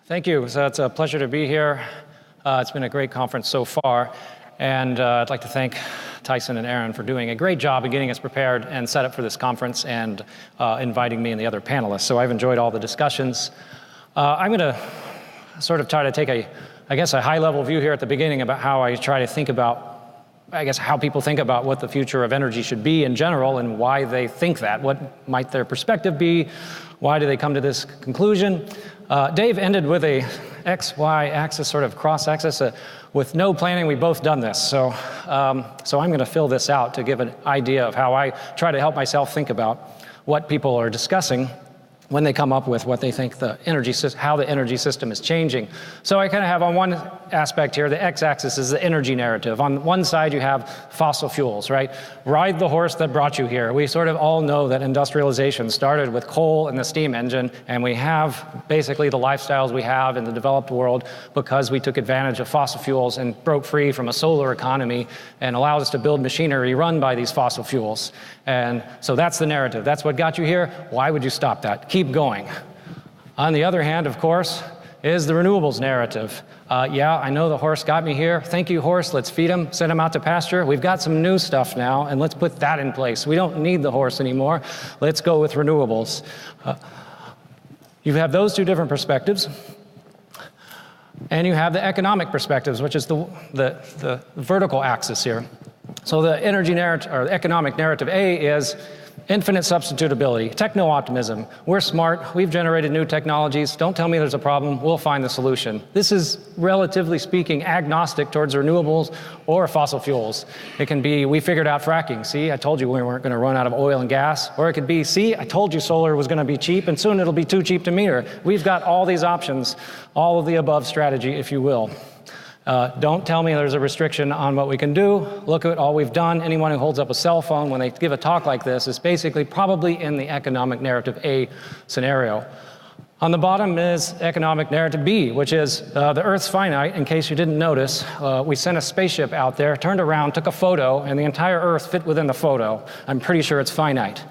Thank you. So it's a pleasure to be here. It's been a great conference so far, and I'd like to thank Tyson and Aaron for doing a great job of getting us prepared and set up for this conference and inviting me and the other panelists. So I've enjoyed all the discussions. I'm going to sort of try to take a high-level view here at the beginning about how I try to think about, how people think about what the future of energy should be in general and why they think that. What might their perspective be? Why do they come to this conclusion? Dave ended with a X-Y axis, sort of cross-axis. With no planning, we've both done this. So I'm going to fill this out to give an idea of how I try to help myself think about what people are discussing when they come up with what they think how the energy system is changing. So I kind of have on one aspect here, the x-axis is the energy narrative. On one side you have fossil fuels, right? Ride the horse that brought you here. We sort of all know that industrialization started with coal and the steam engine, and we have basically the lifestyles we have in the developed world because we took advantage of fossil fuels and broke free from a solar economy and allowed us to build machinery run by these fossil fuels. And so that's the narrative. That's what got you here. Why would you stop that? Keep going. On the other hand, of course, is the renewables narrative. Yeah, I know the horse got me here. Thank you, horse. Let's feed him, send him out to pasture. We've got some new stuff now, and let's put that in place. We don't need the horse anymore. Let's go with renewables. You have those two different perspectives. And you have the economic perspectives, which is the vertical axis here. So the energy narrative, or the economic narrative A, is infinite substitutability, techno-optimism. We're smart, we've generated new technologies, don't tell me there's a problem, we'll find the solution. This is, relatively speaking, agnostic towards renewables or fossil fuels. It can be, we figured out fracking, see, I told you we weren't going to run out of oil and gas. Or it could be, see, I told you solar was going to be cheap, and soon it'll be too cheap to meter. We've got all these options, all of the above strategy, if you will. Don't tell me there's a restriction on what we can do. Look at all we've done. Anyone who holds up a cell phone when they give a talk like this is basically probably in the economic narrative A scenario. On the bottom is economic narrative B, which is the Earth's finite. In case you didn't notice, we sent a spaceship out there, turned around, took a photo, and the entire Earth fit within the photo. I'm pretty sure it's finite.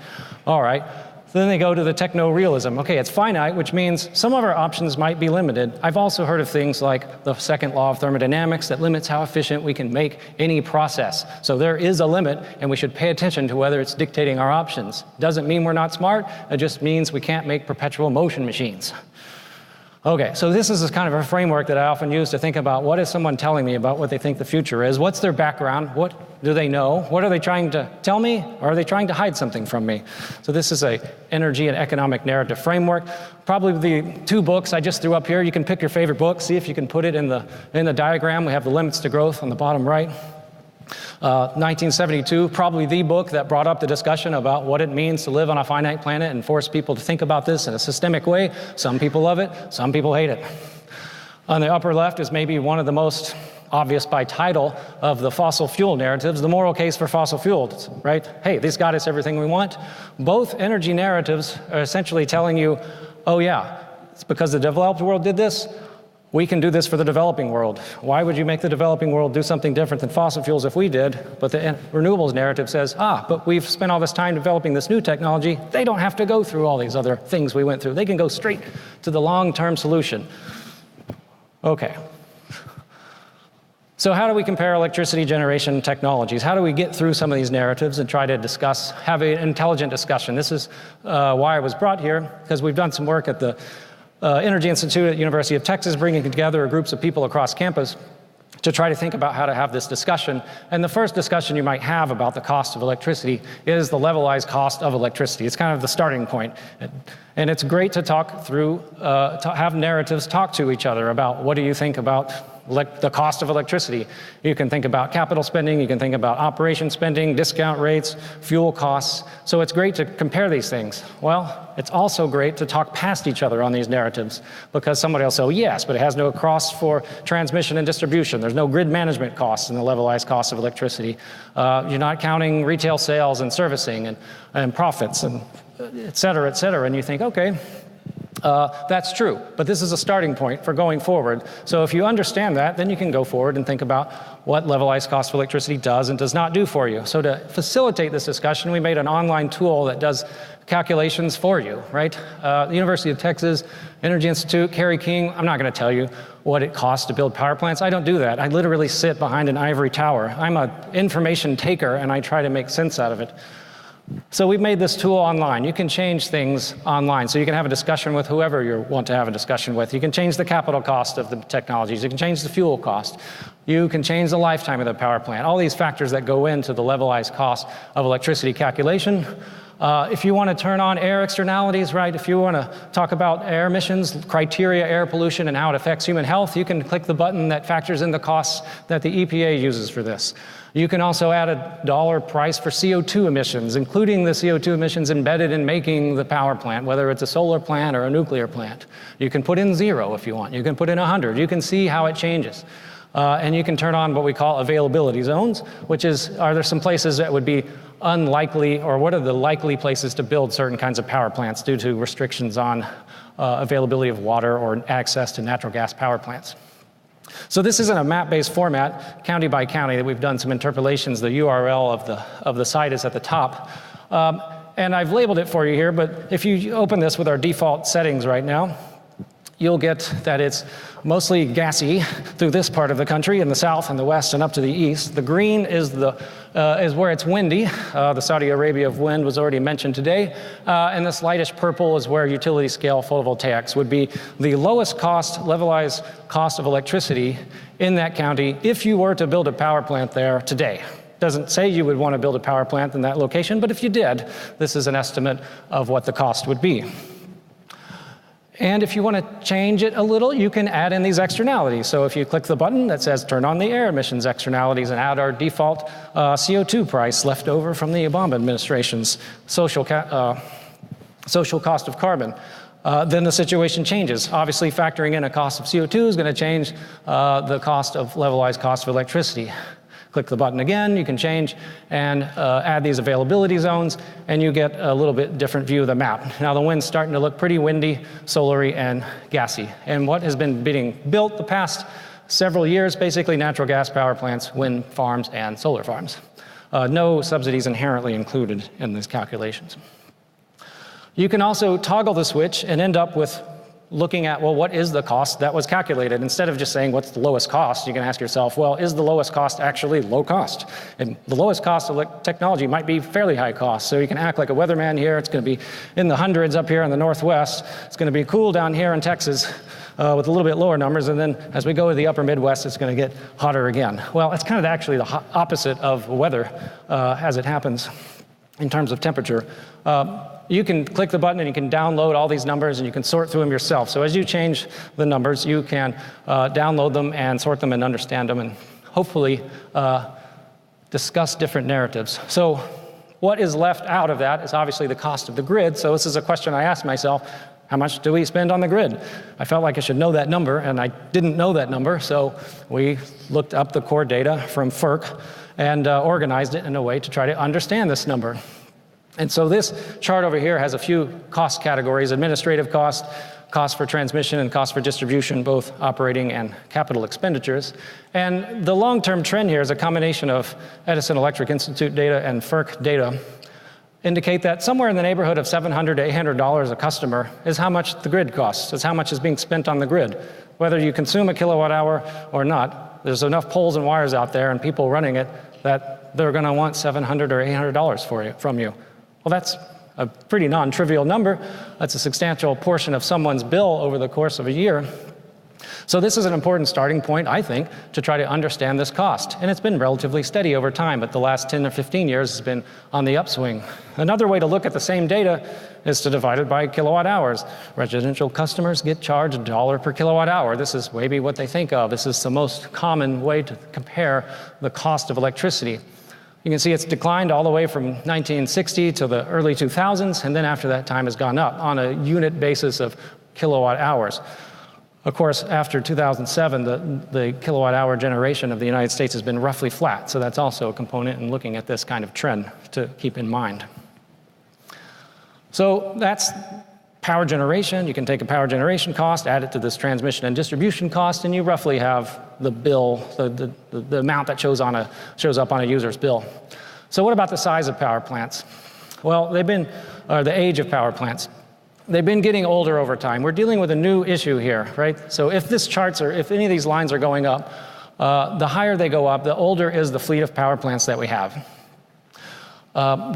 All right. So then they go to the techno-realism. Okay, it's finite, which means some of our options might be limited. I've also heard of things like the second law of thermodynamics that limits how efficient we can make any process. So there is a limit, and we should pay attention to whether it's dictating our options. Doesn't mean we're not smart, it just means we can't make perpetual motion machines. Okay, so this is kind of a framework that I often use to think about what is someone telling me about what they think the future is, what's their background, what do they know, what are they trying to tell me, or are they trying to hide something from me? So this is a energy and economic narrative framework. Probably the two books I just threw up here, you can pick your favorite book, see if you can put it in the diagram. We have the limits to growth on the bottom right. 1972, probably the book that brought up the discussion about what it means to live on a finite planet and forced people to think about this in a systemic way. Some people love it, some people hate it. On the upper left is maybe one of the most obvious by title of the fossil fuel narratives, the moral case for fossil fuels, right? Hey, this got us everything we want. Both energy narratives are essentially telling you, oh yeah, it's because the developed world did this, we can do this for the developing world. Why would you make the developing world do something different than fossil fuels if we did? But the renewables narrative says, but we've spent all this time developing this new technology. They don't have to go through all these other things we went through. They can go straight to the long-term solution. Okay. So how do we compare electricity generation technologies? How do we get through some of these narratives and try to have an intelligent discussion? This is why I was brought here, because we've done some work at the Energy Institute at the University of Texas, bringing together groups of people across campus to try to think about how to have this discussion. And the first discussion you might have about the cost of electricity is the levelized cost of electricity. It's kind of the starting point. And it's great to talk through, to have narratives talk to each other about what do you think about the cost of electricity. You can think about capital spending, you can think about operation spending, discount rates, fuel costs. So it's great to compare these things. Well, it's also great to talk past each other on these narratives, because somebody will say, oh, yes, but it has no cost for transmission and distribution. There's no grid management costs in the levelized cost of electricity. You're not counting retail sales and servicing and profits and et cetera, et cetera. And you think, okay, That's true, but this is a starting point for going forward. So if you understand that, then you can go forward and think about what levelized cost of electricity does and does not do for you. So to facilitate this discussion, we made an online tool that does calculations for you, right? The University of Texas Energy Institute, Carey King, I'm not going to tell you what it costs to build power plants. I don't do that. I literally sit behind an ivory tower. I'm an information taker, and I try to make sense out of it. So we've made this tool online. You can change things online. So you can have a discussion with whoever you want to have a discussion with. You can change the capital cost of the technologies. You can change the fuel cost. You can change the lifetime of the power plant. All these factors that go into the levelized cost of electricity calculation. If you want to turn on air externalities, right? If you want to talk about air emissions, criteria, air pollution, and how it affects human health, you can click the button that factors in the costs that the EPA uses for this. You can also add a dollar price for CO2 emissions, including the CO2 emissions embedded in making the power plant, whether it's a solar plant or a nuclear plant. You can put in 0 if you want. You can put in 100. You can see how it changes. And you can turn on what we call availability zones, which is, are there some places that would be unlikely, or what are the likely places to build certain kinds of power plants due to restrictions on availability of water or access to natural gas power plants. So this isn't a map-based format, county by county, that we've done some interpolations. The URL of the site is at the top. And I've labeled it for you here, but if you open this with our default settings right now, you'll get that it's mostly gassy through this part of the country, in the south and the west and up to the east. The green is where it's windy. The Saudi Arabia of wind was already mentioned today. And this lightish purple is where utility scale photovoltaics would be the lowest cost, levelized cost of electricity in that county if you were to build a power plant there today. Doesn't say you would want to build a power plant in that location, but if you did, this is an estimate of what the cost would be. And if you want to change it a little, you can add in these externalities. So if you click the button that says turn on the air emissions externalities and add our default CO2 price left over from the Obama administration's social cost of carbon, then the situation changes. Obviously, factoring in a cost of CO2 is going to change the cost of levelized cost of electricity. Click the button again, you can change and add these availability zones, and you get a little bit different view of the map. Now the wind's starting to look pretty windy, solary, and gassy. And what has been being built the past several years, basically natural gas power plants, wind farms, and solar farms. No subsidies inherently included in these calculations. You can also toggle the switch and end up with looking at, well, what is the cost that was calculated? Instead of just saying what's the lowest cost, you can ask yourself, well, is the lowest cost actually low cost? And the lowest cost of technology might be fairly high cost. So you can act like a weatherman here. It's going to be in the hundreds up here in the Northwest. It's going to be cool down here in Texas with a little bit lower numbers. And then as we go to the upper Midwest, it's going to get hotter again. Well, it's kind of actually the opposite of weather as it happens in terms of temperature. You can click the button and you can download all these numbers and you can sort through them yourself. So as you change the numbers, you can download them and sort them and understand them and hopefully discuss different narratives. So what is left out of that is obviously the cost of the grid. So this is a question I asked myself, how much do we spend on the grid? I felt like I should know that number, and I didn't know that number, so we looked up the core data from FERC and organized it in a way to try to understand this number. And so this chart over here has a few cost categories: administrative cost, cost for transmission, and cost for distribution, both operating and capital expenditures. And the long-term trend here is a combination of Edison Electric Institute data and FERC data indicate that somewhere in the neighborhood of $700 to $800 a customer is how much the grid costs, is how much is being spent on the grid. Whether you consume a kilowatt hour or not, there's enough poles and wires out there and people running it that they're going to want $700 or $800 from you. Well, that's a pretty non-trivial number. That's a substantial portion of someone's bill over the course of a year. So this is an important starting point, I think, to try to understand this cost. And it's been relatively steady over time, but the last 10 or 15 years has been on the upswing. Another way to look at the same data is to divide it by kilowatt hours. Residential customers get charged $1 per kilowatt hour. This is maybe what they think of. This is the most common way to compare the cost of electricity. You can see it's declined all the way from 1960 to the early 2000s, and then after that time has gone up on a unit basis of kilowatt hours. Of course, after 2007, the kilowatt hour generation of the United States has been roughly flat, so that's also a component in looking at this kind of trend to keep in mind. So that's power generation, you can take a power generation cost, add it to this transmission and distribution cost, and you roughly have the bill, the amount that shows up on a user's bill. So what about the size of power plants? Well, the age of power plants. They've been getting older over time. We're dealing with a new issue here, right? So if any of these lines are going up, the higher they go up, the older is the fleet of power plants that we have.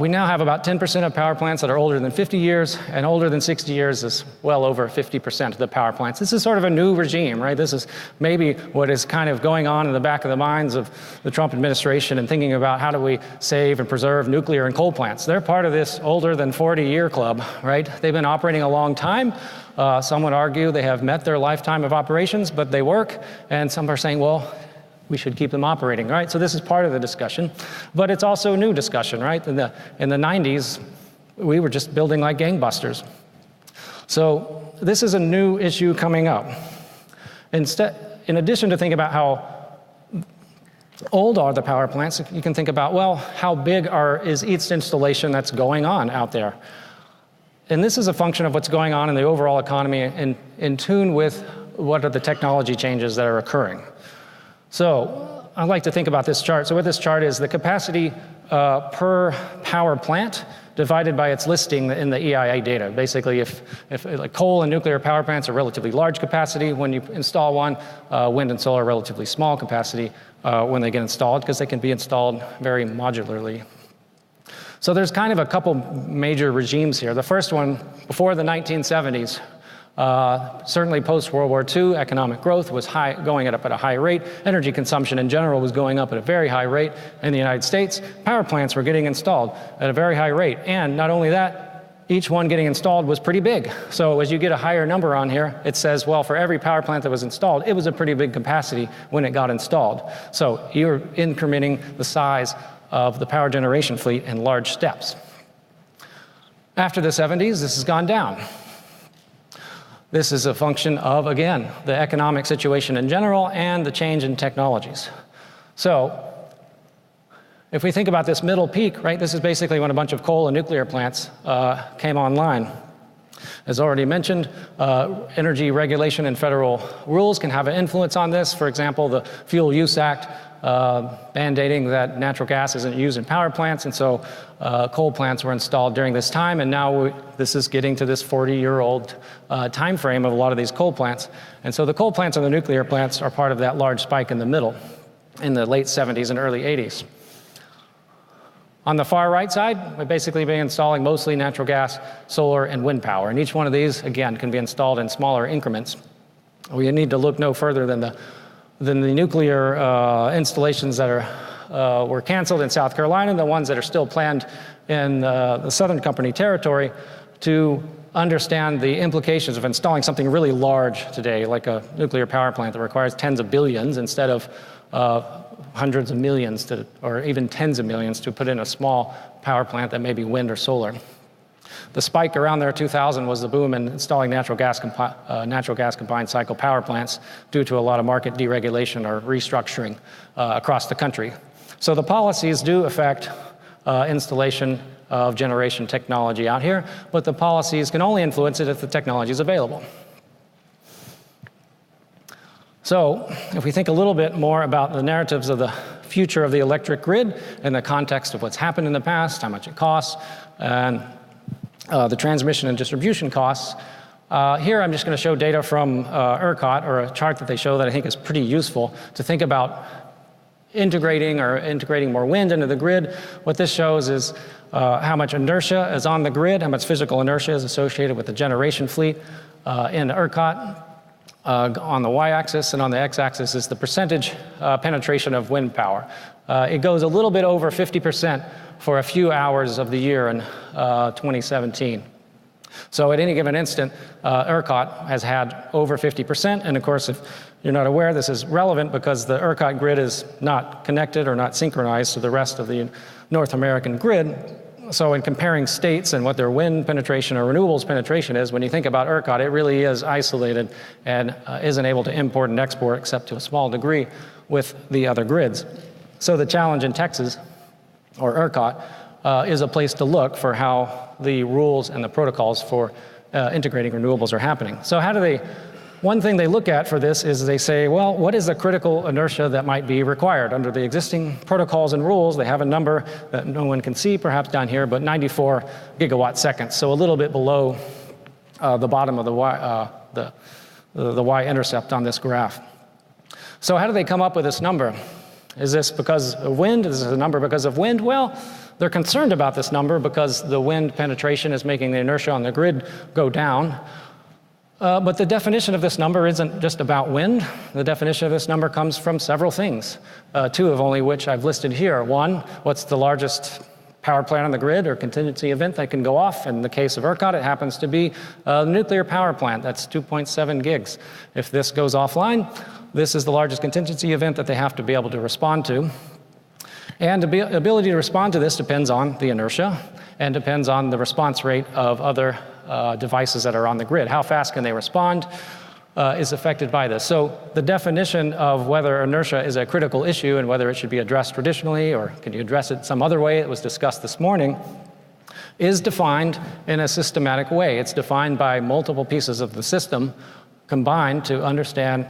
We now have about 10% of power plants that are older than 50 years, and older than 60 years is well over 50% of the power plants. This is sort of a new regime, right? This is maybe what is kind of going on in the back of the minds of the Trump administration and thinking about how do we save and preserve nuclear and coal plants. They're part of this older than 40-year club, right? They've been operating a long time. Some would argue they have met their lifetime of operations, but they work, and some are saying, well, we should keep them operating, right? So this is part of the discussion, but it's also a new discussion, right? In the 90s, we were just building like gangbusters. So this is a new issue coming up. In addition to thinking about how old are the power plants, you can think about, well, how big is each installation that's going on out there? And this is a function of what's going on in the overall economy in tune with what are the technology changes that are occurring. So I like to think about this chart. So what this chart is, the capacity per power plant divided by its listing in the EIA data. Basically, if like coal and nuclear power plants are relatively large capacity when you install one, wind and solar are relatively small capacity when they get installed, because they can be installed very modularly. So there's kind of a couple major regimes here. The first one, before the 1970s, certainly post-World War II, economic growth was going up at a high rate. Energy consumption in general was going up at a very high rate in the United States. Power plants were getting installed at a very high rate. And not only that, each one getting installed was pretty big. So as you get a higher number on here, it says, well, for every power plant that was installed, it was a pretty big capacity when it got installed. So you're incrementing the size of the power generation fleet in large steps. After the 70s, this has gone down. This is a function of, again, the economic situation in general and the change in technologies. So if we think about this middle peak, right, this is basically when a bunch of coal and nuclear plants came online. As already mentioned, energy regulation and federal rules can have an influence on this. For example, the Fuel Use Act mandating that natural gas isn't used in power plants, and so coal plants were installed during this time, and now this is getting to this 40-year-old time frame of a lot of these coal plants. And so the coal plants and the nuclear plants are part of that large spike in the middle, in the late 70s and early 80s. On the far right side, we've basically been installing mostly natural gas, solar, and wind power, and each one of these, again, can be installed in smaller increments. We need to look no further than the nuclear installations that were canceled in South Carolina, the ones that are still planned in the Southern Company territory, to understand the implications of installing something really large today, like a nuclear power plant that requires tens of billions instead of hundreds of millions or even tens of millions to put in a small power plant that may be wind or solar. The spike around there, 2000, was the boom in installing natural gas combined cycle power plants due to a lot of market deregulation or restructuring across the country. So the policies do affect installation of generation technology out here, but the policies can only influence it if the technology is available. So if we think a little bit more about the narratives of the future of the electric grid in the context of what's happened in the past, how much it costs, and the transmission and distribution costs. Here I'm just going to show data from ERCOT, or a chart that they show that I think is pretty useful to think about integrating more wind into the grid. What this shows is how much inertia is on the grid, how much physical inertia is associated with the generation fleet in ERCOT. On the y-axis, and on the x-axis is the percentage penetration of wind power. It goes a little bit over 50% for a few hours of the year in 2017. So at any given instant, ERCOT has had over 50%, and of course, if you're not aware, this is relevant because the ERCOT grid is not connected or not synchronized to the rest of the North American grid. So in comparing states and what their wind penetration or renewables penetration is, when you think about ERCOT, it really is isolated and isn't able to import and export except to a small degree with the other grids. So the challenge in Texas, or ERCOT, is a place to look for how the rules and the protocols for integrating renewables are happening. So one thing they look at for this is they say, well, what is the critical inertia that might be required? Under the existing protocols and rules, they have a number that no one can see, perhaps down here, but 94 gigawatt seconds, so a little bit below the bottom of the y-intercept on this graph. So how do they come up with this number? Is this because of wind? Is this a number because of wind? Well, they're concerned about this number because the wind penetration is making the inertia on the grid go down. But the definition of this number isn't just about wind. The definition of this number comes from several things, two of only which I've listed here. One, what's the largest power plant on the grid or contingency event that can go off? In the case of ERCOT, it happens to be a nuclear power plant. That's 2.7 gigs. If this goes offline, this is the largest contingency event that they have to be able to respond to. And the ability to respond to this depends on the inertia and depends on the response rate of other devices that are on the grid. How fast can they respond is affected by this. So the definition of whether inertia is a critical issue and whether it should be addressed traditionally or can you address it some other way, it was discussed this morning, is defined in a systematic way. It's defined by multiple pieces of the system combined to understand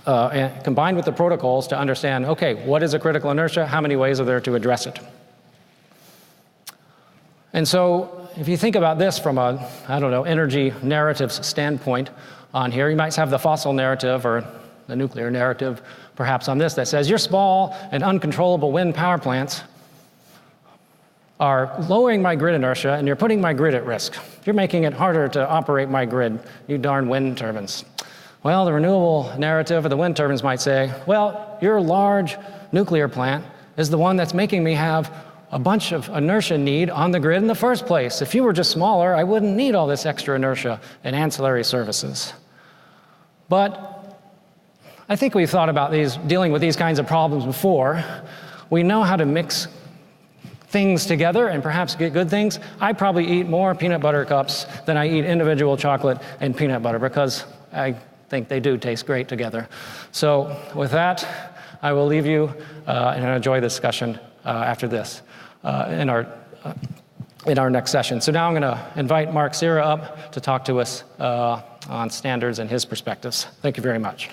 and combined with the protocols to understand, okay, what is a critical inertia? How many ways are there to address it? And so if you think about this from a, energy narratives standpoint on here, you might have the fossil narrative or the nuclear narrative perhaps on this that says your small and uncontrollable wind power plants are lowering my grid inertia and you're putting my grid at risk. You're making it harder to operate my grid, you darn wind turbines. Well, the renewable narrative or the wind turbines might say, well, your large nuclear plant is the one that's making me have a bunch of inertia need on the grid in the first place. If you were just smaller, I wouldn't need all this extra inertia and ancillary services. But I think we've thought about dealing with these kinds of problems before. We know how to mix things together and perhaps get good things. I probably eat more peanut butter cups than I eat individual chocolate and peanut butter because I think they do taste great together. So with that, I will leave you and enjoy the discussion after this in our next session. So now I'm going to invite Mark Sierra up to talk to us on standards and his perspectives. Thank you very much.